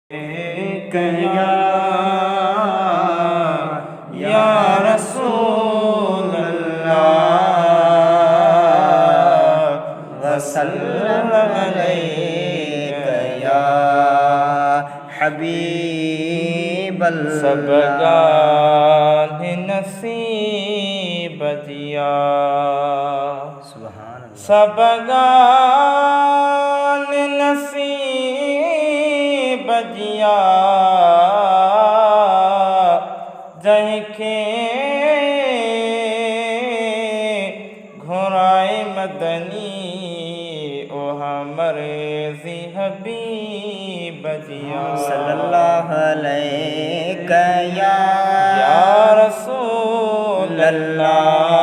یا رسول اللہ وسلم علیک یا حبیب اللہ سب گال نصیب دیا سبحان اللہ سب گال نصیب دیا جہ کے گھرائے مدنی او ہمارے ذی حبیب دیا صلی اللہ علیہ یا رسول اللہ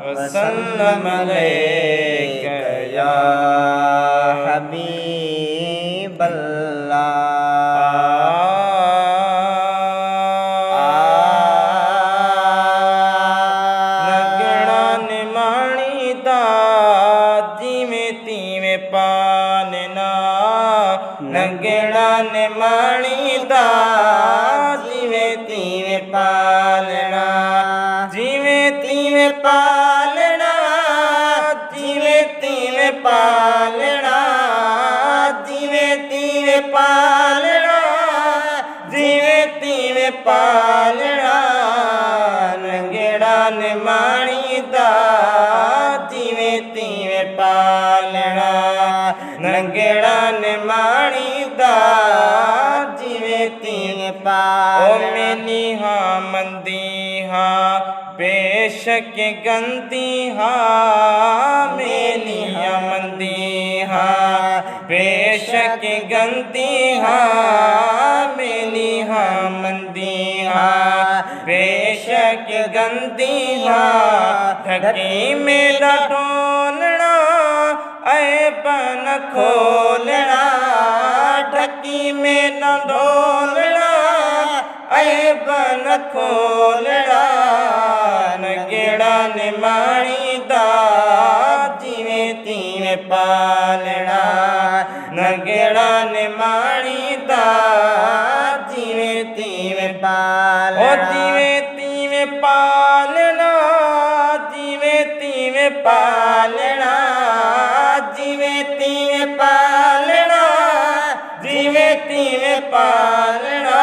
وسلم علیک یا حبیب اللہ نگڑا نمانی دا جیویں تیویں پالنا نگڑا نمانی دا جیویں تیویں پالنا جیویں تیویں پالنا جیویں تیویں پالنا جیویں تیویں پالنا جیویں تیویں پالنا نگڑا نمانی دا جیویں تیویں پالنا نگڑا نمانی دا جیویں تیویں پالنا او میلی ہاں مندی ہاں بے شک گندی ہاں میلی ہاں مندی ہاں بے شک گندی ہاں میلی ہاں مندی ہاں بے شک گندی ہاں ڈھکی میرا ڈولنا عیب نہ کھولنا ڈھکی میرا ڈولنا عیب نہ کھولنا نگڑا نمانی دا جیویں تیویں پالنا نگڑا نمانی دا جیویں تیویں پالنا او جیویں تیویں پالنا جیویں تیویں پالنا جیویں تیویں پالنا جیویں تیویں پالنا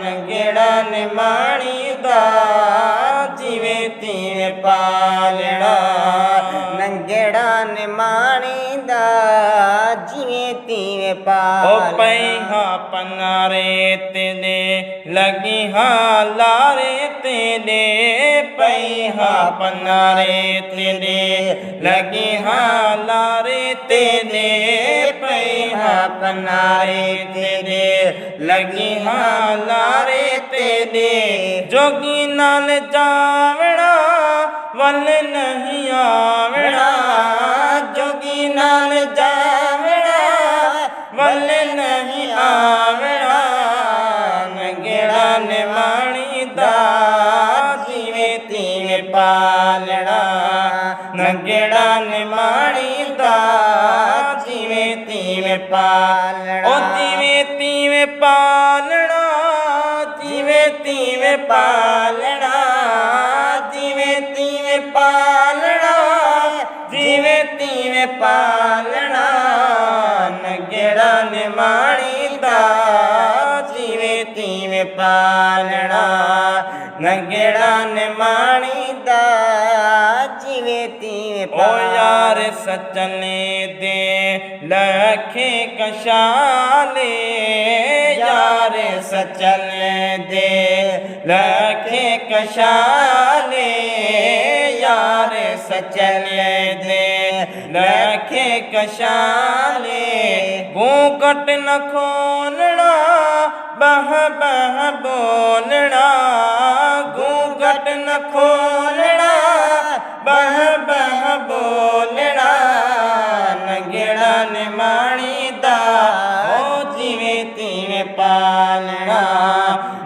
نگڑا نمانی دا جیویں تیویں پالنا نگڑا نمانی دا جیویں تیویں او پالنا پہا پنارے تیرے لگی ہاں لارے تیرے پہا پنارے تیرے لگی ہاں لارے تیرے پہا پنارے تیرے لگی ہاں لارے تیرے جوگی نال جاوڑا ول نہیں آوڑا جوگی نال جاوڑا ول نہیں آوڑا نگڑا نمانی دا جیویں تیویں پالنا نگڑا نمانی دا جیویں تیویں پالنا او جیویں تیویں پالنا جیویں تیویں پالنا جیویں تیویں پالنا جیویں تیویں پالنا نگڑا نمانی دا جیویں تیویں پالنا نگڑا نمانی دا جیویں تیویں پالنا او یار سچنے دے لکھے کشالے یار سچنے دے لکھے کشالے یار سچنے دے لکھے کشالے گھونگٹ نہ کھولنا بہ بہ بولنا گھونگٹ نہ کھولنا بہ بہ بولنا نگڑا نمانی دا او جیویں تیویں پالنا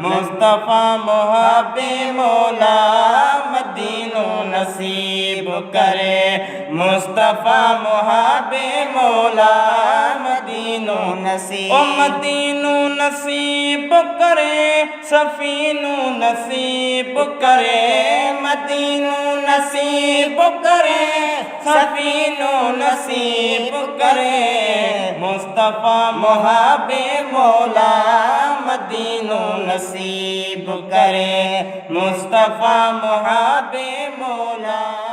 مصطفیٰ محب مولا مدینہ نصیب کرے مصطفیٰ محب مولا مدینہ نو نصیب امتی نو نصیب کرے صفی نو نصیب کرے مدی نو نصیب کرے صفی نو نصیب کرے مصطفیٰ محب مولا مدینو نصیب کرے مصطفیٰ محب مولا